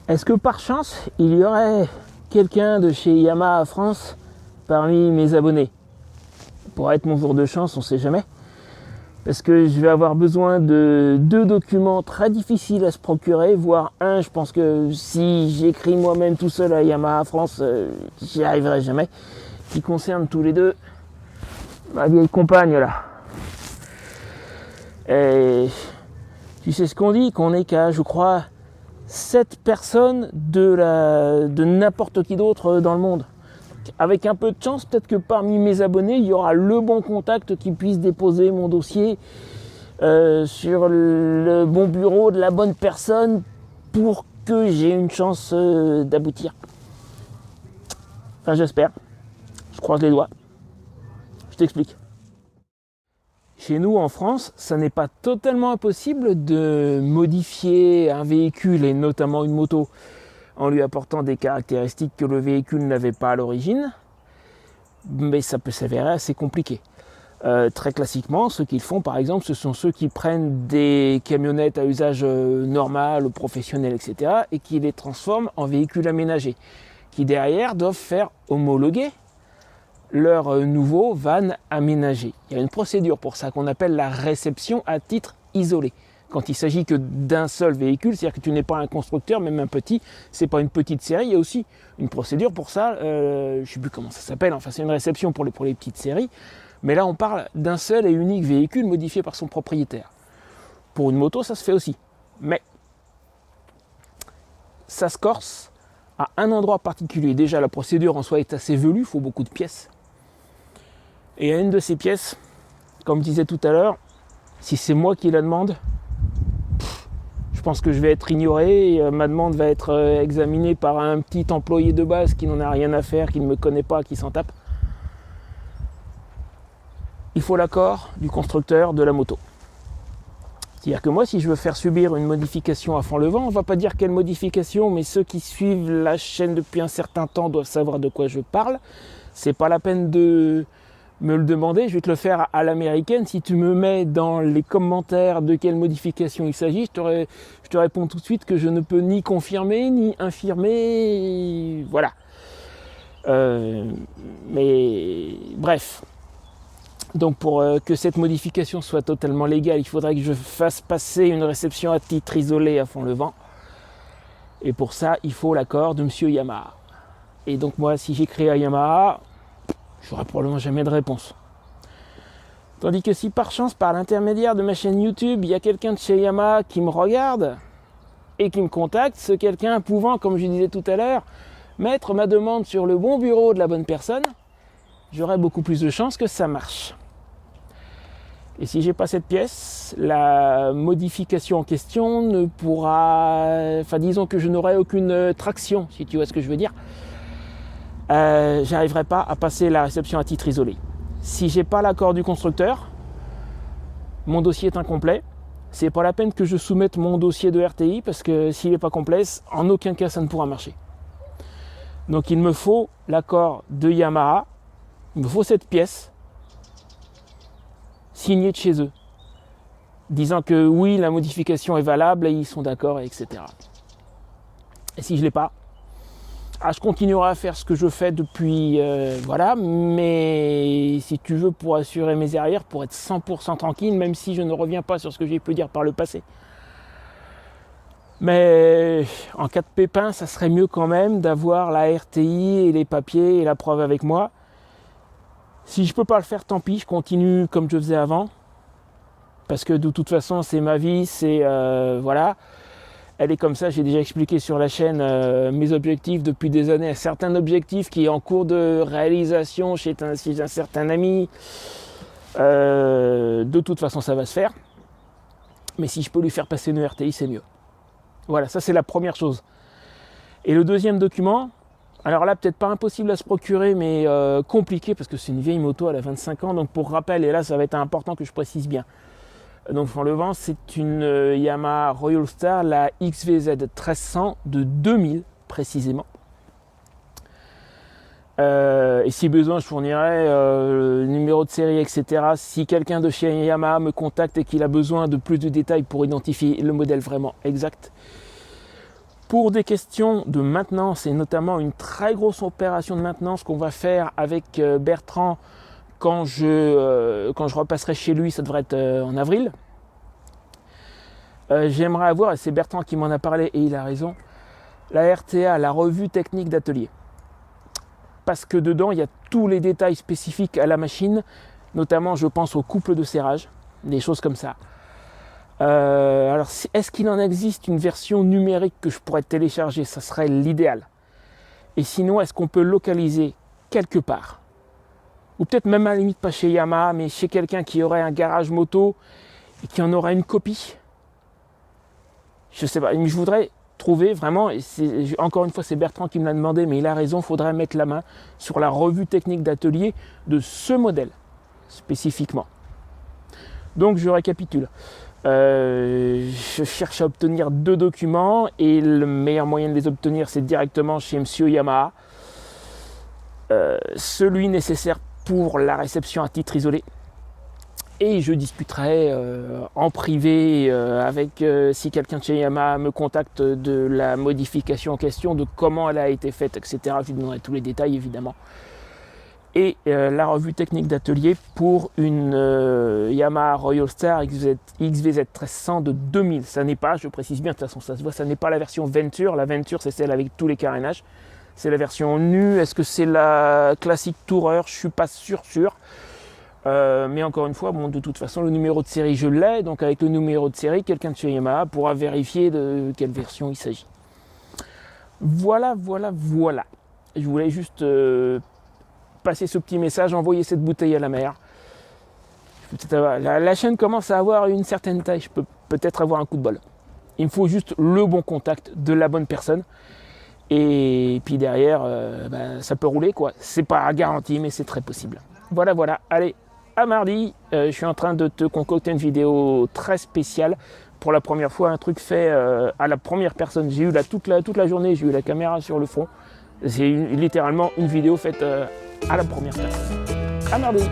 Est-ce que par chance, il y aurait quelqu'un de chez Yamaha France parmi mes abonnés? Ça pourrait être mon jour de chance, on ne sait jamais. Parce que je vais avoir besoin de 2 documents très difficiles à se procurer, voire un, je pense que si j'écris moi-même tout seul à Yamaha France, j'y arriverai jamais, qui concernent tous les deux ma vieille compagne là. Et tu sais ce qu'on dit, qu'on est qu'à, je crois, 7 personnes de n'importe qui d'autre dans le monde. Avec un peu de chance, peut-être que parmi mes abonnés, il y aura le bon contact qui puisse déposer mon dossier sur le bon bureau de la bonne personne pour que j'ai une chance d'aboutir. Enfin, j'espère. Je croise les doigts. Je t'explique. Chez nous, en France, ça n'est pas totalement impossible de modifier un véhicule, et notamment une moto, en lui apportant des caractéristiques que le véhicule n'avait pas à l'origine, mais ça peut s'avérer assez compliqué. Très classiquement, ceux qui le font, par exemple, ce sont ceux qui prennent des camionnettes à usage normal, professionnel, etc., et qui les transforment en véhicules aménagés, qui derrière doivent faire homologuer leur nouveau van aménagé. Il y a une procédure pour ça qu'on appelle la réception à titre isolé. Quand il s'agit que d'un seul véhicule, c'est-à-dire que tu n'es pas un constructeur, même un petit, c'est pas une petite série, il y a aussi une procédure pour ça, je ne sais plus comment ça s'appelle, enfin c'est une réception pour les petites séries, mais là on parle d'un seul et unique véhicule modifié par son propriétaire. Pour une moto, ça se fait aussi, mais ça se corse à un endroit particulier. Déjà la procédure en soi est assez velue, il faut beaucoup de pièces. Et à une de ces pièces, comme je disais tout à l'heure, si c'est moi qui la demande, je pense que je vais être ignoré et ma demande va être examinée par un petit employé de base qui n'en a rien à faire, qui ne me connaît pas, qui s'en tape. Il faut l'accord du constructeur de la moto. C'est-à-dire que moi, si je veux faire subir une modification à fond le vent, on ne va pas dire quelle modification, mais ceux qui suivent la chaîne depuis un certain temps doivent savoir de quoi je parle. C'est pas la peine de me le demander, je vais te le faire à l'américaine. Si tu me mets dans les commentaires de quelle modification il s'agit, je te réponds tout de suite que je ne peux ni confirmer ni infirmer, voilà. Mais bref, donc pour que cette modification soit totalement légale, il faudrait que je fasse passer une réception à titre isolé à fond le vent, et pour ça il faut l'accord de monsieur Yamaha. Et donc moi, si j'écris à Yamaha, j'aurai probablement jamais de réponse. Tandis que si par chance, par l'intermédiaire de ma chaîne YouTube, il y a quelqu'un de chez Yamaha qui me regarde et qui me contacte, ce quelqu'un pouvant, comme je disais tout à l'heure, mettre ma demande sur le bon bureau de la bonne personne, j'aurai beaucoup plus de chances que ça marche. Et si j'ai pas cette pièce, la modification en question ne pourra... Enfin, disons que je n'aurai aucune traction, si tu vois ce que je veux dire. J'arriverai pas à passer la réception à titre isolé. Si j'ai pas l'accord du constructeur, mon dossier est incomplet. C'est pas la peine que je soumette mon dossier de RTI parce que s'il n'est pas complet, en aucun cas ça ne pourra marcher. Donc il me faut l'accord de Yamaha, il me faut cette pièce signée de chez eux, disant que oui, la modification est valable et ils sont d'accord, etc. Et si je l'ai pas, je continuerai à faire ce que je fais depuis, voilà, mais si tu veux, pour assurer mes arrières, pour être 100% tranquille, même si je ne reviens pas sur ce que j'ai pu dire par le passé. Mais en cas de pépin, ça serait mieux quand même d'avoir la RTI et les papiers et la preuve avec moi. Si je peux pas le faire, tant pis, je continue comme je faisais avant, parce que de toute façon, c'est ma vie, c'est, voilà. Elle est comme ça, j'ai déjà expliqué sur la chaîne mes objectifs depuis des années, un certain objectif qui est en cours de réalisation chez un certain ami. De toute façon, ça va se faire. Mais si je peux lui faire passer une RTI, c'est mieux. Voilà, ça c'est la première chose. Et le deuxième document, alors là, peut-être pas impossible à se procurer, mais compliqué, parce que c'est une vieille moto, elle a 25 ans. Donc pour rappel, et là, ça va être important que je précise bien. Donc en le vent, c'est une Yamaha Royal Star, la XVZ 1300 de 2000 précisément. Et si besoin, je fournirai le numéro de série, etc. Si quelqu'un de chez Yamaha me contacte et qu'il a besoin de plus de détails pour identifier le modèle vraiment exact, Pour des questions de maintenance et notamment une très grosse opération de maintenance qu'on va faire avec Bertrand quand je repasserai chez lui, ça devrait être en avril. J'aimerais avoir, et c'est Bertrand qui m'en a parlé et il a raison, la RTA, la revue technique d'atelier. Parce que dedans, il y a tous les détails spécifiques à la machine, notamment je pense au couple de serrage, des choses comme ça. Alors, est-ce qu'il en existe une version numérique que je pourrais télécharger? Ça serait l'idéal. Et sinon, est-ce qu'on peut localiser quelque part? Ou peut-être même à la limite pas chez Yamaha, mais chez quelqu'un qui aurait un garage moto et qui en aurait une copie? Je sais pas, mais je voudrais trouver vraiment, et encore une fois c'est Bertrand qui me l'a demandé, mais il a raison, il faudrait mettre la main sur la revue technique d'atelier de ce modèle spécifiquement. Donc je récapitule. Je cherche à obtenir 2 documents et le meilleur moyen de les obtenir c'est directement chez Monsieur Yamaha. Celui nécessaire pour la réception à titre isolé. Et je discuterai en privé avec si quelqu'un de chez Yamaha me contacte de la modification en question, de comment elle a été faite, etc. Je lui donnerai tous les détails évidemment. Et la revue technique d'atelier pour une Yamaha Royal Star XVZ 1300 de 2000. Ça n'est pas, je précise bien, de toute façon ça se voit, ça n'est pas la version Venture. La Venture c'est celle avec tous les carénages. C'est la version nue. Est-ce que c'est la classique Tourer? Je suis pas sûr. Mais encore une fois, bon, de toute façon, le numéro de série, je l'ai. Donc avec le numéro de série, quelqu'un de chez Yamaha pourra vérifier de quelle version il s'agit. Voilà. Je voulais juste passer ce petit message, envoyer cette bouteille à la mer. La chaîne commence à avoir une certaine taille. Je peux peut-être avoir un coup de bol. Il me faut juste le bon contact de la bonne personne. Et puis derrière, ça peut rouler, quoi. C'est pas garanti, mais c'est très possible. Voilà. Allez, à mardi. Je suis en train de te concocter une vidéo très spéciale. Pour la première fois, un truc fait à la première personne. J'ai eu toute la journée, j'ai eu la caméra sur le front. C'est littéralement une vidéo faite à la première personne. À mardi.